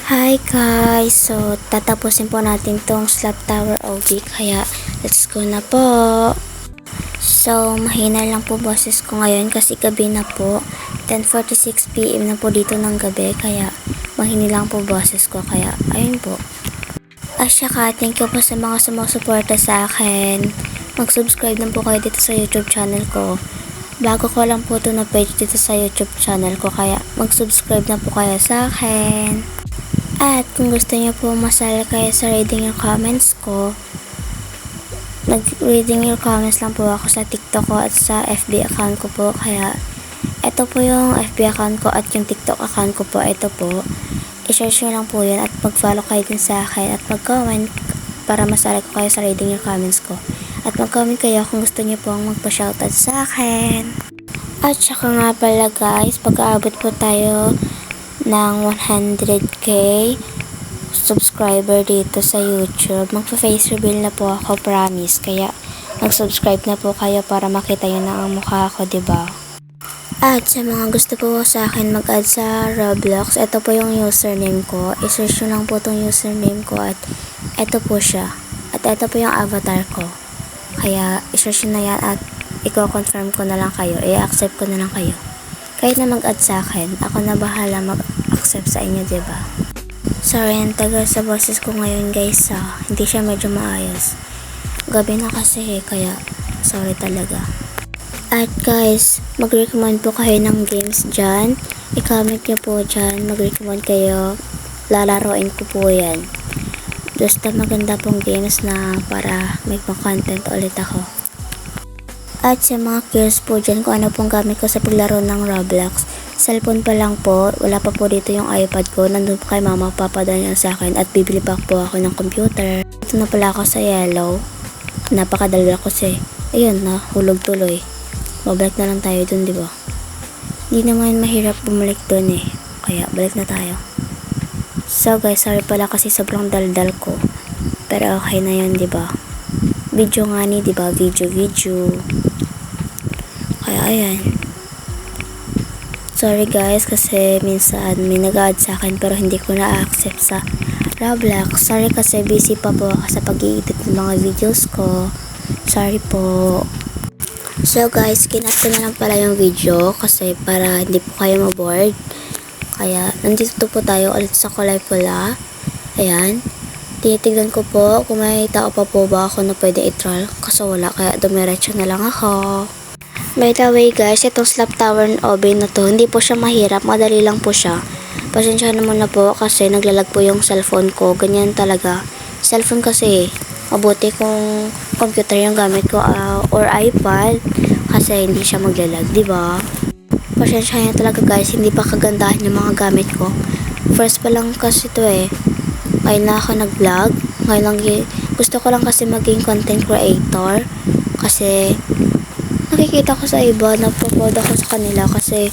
Hi guys! So, tatapusin po natin tong Slap Tower OB, kaya let's go na po! So, mahina lang po boses ko ngayon kasi gabi na po. 10:46 PM na po dito ng gabi, kaya mahina lang po boses ko, kaya ayun po. At saka, thank you po sa mga sumusuporta sa akin. Mag-subscribe na po kayo dito sa YouTube channel ko. Bago ko lang po ito na page dito sa YouTube channel ko, kaya mag-subscribe na po kayo sa akin. At kung gusto niyo po masali kayo sa reading your comments ko, nag-reading your comments lang po ako sa TikTok ko at sa FB account ko po. Kaya ito po yung FB account ko at yung TikTok account ko po. Ito po, i-search nyo lang po yun at mag-follow kayo din sa akin at mag-comment para masali ko kayo sa reading your comments ko. At mag-comment kayo kung gusto niyo po magpa-shoutout sa akin. At saka nga pala guys, pag-aabot po tayo ng 100k subscriber dito sa YouTube, magpa-face reveal na po ako, promise. Kaya mag-subscribe na po kayo para makita nyo na ang mukha ko, diba? At sa mga gusto po sa akin mag-add sa Roblox, ito po yung username ko. I-search nyo lang po itong username ko at ito po siya. At ito po yung avatar ko. Kaya i-search nyo na yan at i-confirm ko na lang kayo. I-accept ko na lang kayo. Kahit na mag-add sa akin, ako na bahala mag-accept sa inyo, diba? Sorry, ang tagal sa boses ko ngayon guys, hindi siya medyo maayos. Gabi na kasi kaya sorry talaga. At guys, mag-recommend po kayo ng games dyan. I-comment nyo po dyan, mag-recommend kayo. Lalaroin ko po yan. Basta maganda pong games na para may content ulit ako. At sa mga curious po dyan kung ano pong gamit ko sa paglaro ng Roblox, cellphone pa lang po, wala pa po dito yung iPad ko, nandun po kay mama, papadala sa akin at bibili pa po ako ng computer. Ito na pala ako sa yellow, napakadala ko kasi, ayun na, hulog tuloy. Babalik na lang tayo dun, diba? Di naman mahirap bumalik dun kaya balik na tayo. So guys, sorry pala kasi sobrang daldal ko, pero okay na yun, diba? Video nga ni, diba? Video. Kaya ayan. Sorry guys kasi minsan may nag-add sa akin pero hindi ko na-accept sa Roblox. Sorry kasi busy pa po ako sa pag-i-edit ng mga videos ko. Sorry po. So guys, kinat ko na lang pala yung video kasi para hindi po kayo ma-bored. Kaya nandito po tayo ulit sa kulay pula. Ayan. Tinitignan ko po kung may tao pa po ba ako na pwede i-troll. Kasi wala, kaya dumiretso na lang ako. By the way guys, itong Slap Tower OB na to, hindi po siya mahirap, madali lang po siya. Pasensya na muna po kasi naglalag po yung cellphone ko, ganyan talaga. Cellphone kasi, mabuti kung computer yung gamit ko or iPad kasi hindi siya maglalag, diba? Pasensya na talaga guys, hindi pa kagandahan yung mga gamit ko. First pa lang kasi to ngayon na ako nag-vlog. Ngayon lang, gusto ko lang kasi maging content creator kasi nakikita ko sa iba, napoproud ako sa kanila kasi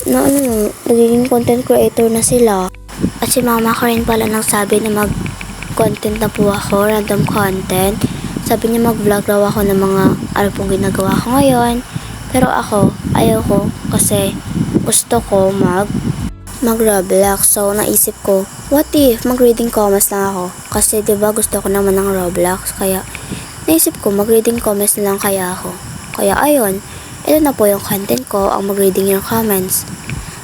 nagiging content creator na sila. At si mama ko rin pala nagsabi na mag-content na po ako, random content. Sabi niya mag-vlog raw ako ng mga ano pong ginagawa ko ngayon. Pero ako, ayaw ko kasi gusto ko mag-Roblox. So, naisip ko, what if mag-reading comments lang ako? Kasi diba gusto ko naman ng Roblox. Kaya, naisip ko mag-reading comments na lang kaya ako. Kaya ayun, ito na po yung content ko, ang mag-reading yung comments.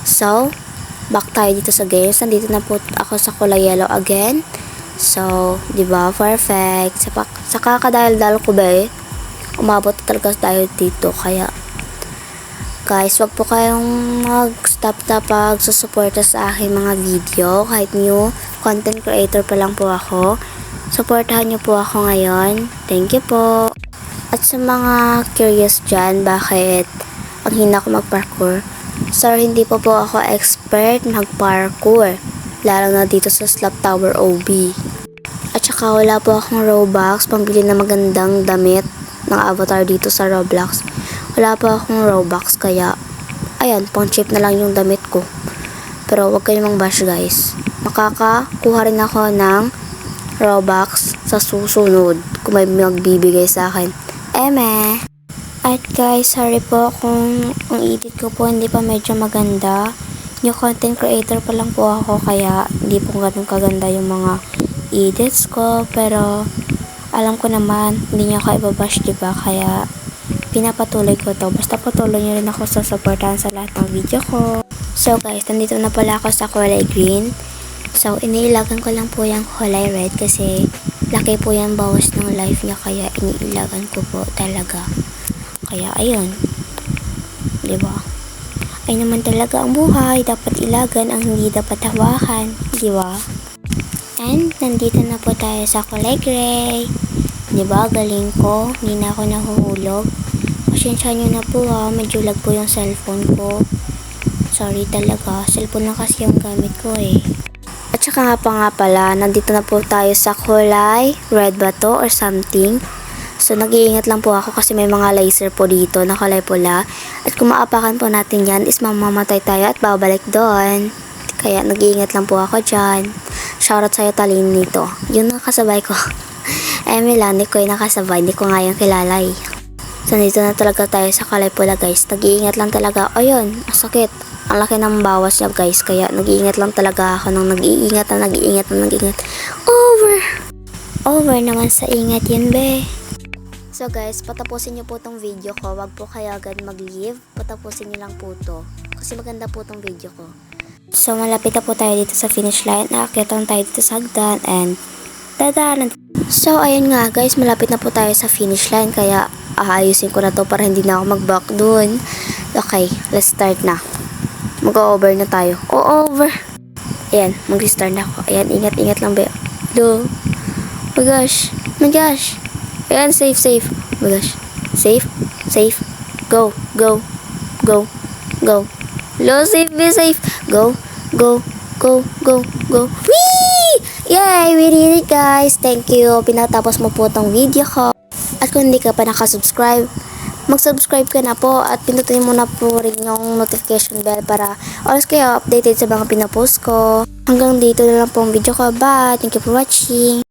So, back tayo dito sa games. Nandito na po ako sa kulay yellow again. So, diba, perfect. Sa kakadaldal ko ba umabot talaga tayo dito. Kaya, guys, wag po kayong mag-stop na pag-susuporta sa aking mga video. Kahit new content creator pa lang po ako. Supportahan niyo po ako ngayon. Thank you po. At sa mga curious dyan, bakit ang hina ko mag-parkour? Sorry, hindi po ako expert mag-parkour. Lalo na dito sa Slap Tower OB. At saka wala po akong Robux pambili na magandang damit ng avatar dito sa Roblox. Wala po akong Robux kaya ayan, pang cheap na lang yung damit ko. Pero wag kayong mang-bash guys. Makakakuha rin ako ng Robux sa susunod kung may magbibigay sa akin. At guys, sorry po kung ang edit ko po hindi pa medyo maganda. new content creator pa lang po ako, kaya hindi po ganun kaganda yung mga edits ko, pero alam ko naman hindi niyo ako ibabash, diba? Kaya pinapatuloy ko to. Basta patuloy niyo rin ako sa supportahan sa lahat ng video ko. So guys, nandito na pala ako sa kulay green. So iniilagan ko lang po yung kulay red kasi laki po yung bawas ng life niya, kaya iniilagan ko po talaga. Kaya ayun, diba? Ay naman talaga ang buhay, dapat ilagan ang hindi dapat hawakan, diba? And nandito na po tayo sa kulay gray. Diba, galing ko, hindi na ako nahuhulog. Pasensya nyo na po ha, medyo lag po yung cellphone ko. Sorry talaga, cellphone lang kasi yung gamit ko eh. At saka nga pala, nandito na po tayo sa kulay red ba to or something. So nag-iingat lang po ako kasi may mga laser po dito na kulay pula. At kung maapakan po natin yan is mamamatay tayo at babalik doon. Kaya nag-iingat lang po ako dyan. Shoutout sa'yo Talin nito. Yun ang kasabay ko. Milani ko yung nakasabay, hindi ko nga yung kilala eh. So nandito na talaga tayo sa kulay pula guys. Nag-iingat lang talaga. Ayun, sakit. Ang laki ng bawas niya guys, kaya nag-iingat lang talaga ako ng nag-iingat. Over naman sa ingat yun be. So guys, patapusin nyo po tong video ko. Wag po kayo agad mag-leave. Patapusin nyo lang po to. Kasi maganda po tong video ko. So malapit na po tayo dito sa finish line. Nakakyatan tayo dito sa hagdan and dadaan. So ayun nga guys, malapit na po tayo sa finish line, kaya aayusin ko na to para hindi na ako mag-back dun. Okay, let's start na. Mag-over na tayo. Over. Ayan, mag-restart na ako. Ayan, ingat lang ba? Do. Oh my gosh. Ayan, safe. Oh my gosh. Safe. Go. Low, safe, be safe. Go. Whee! Yay! We did it guys. Thank you. Pinatapos mo po tong video ko. At kung hindi ka pa nakasubscribe, mag-subscribe ka na po at pindutin mo na po rin yung notification bell para always kayo updated sa mga pinapost ko. Hanggang dito na lang po ang video ko. Bye! Thank you for watching.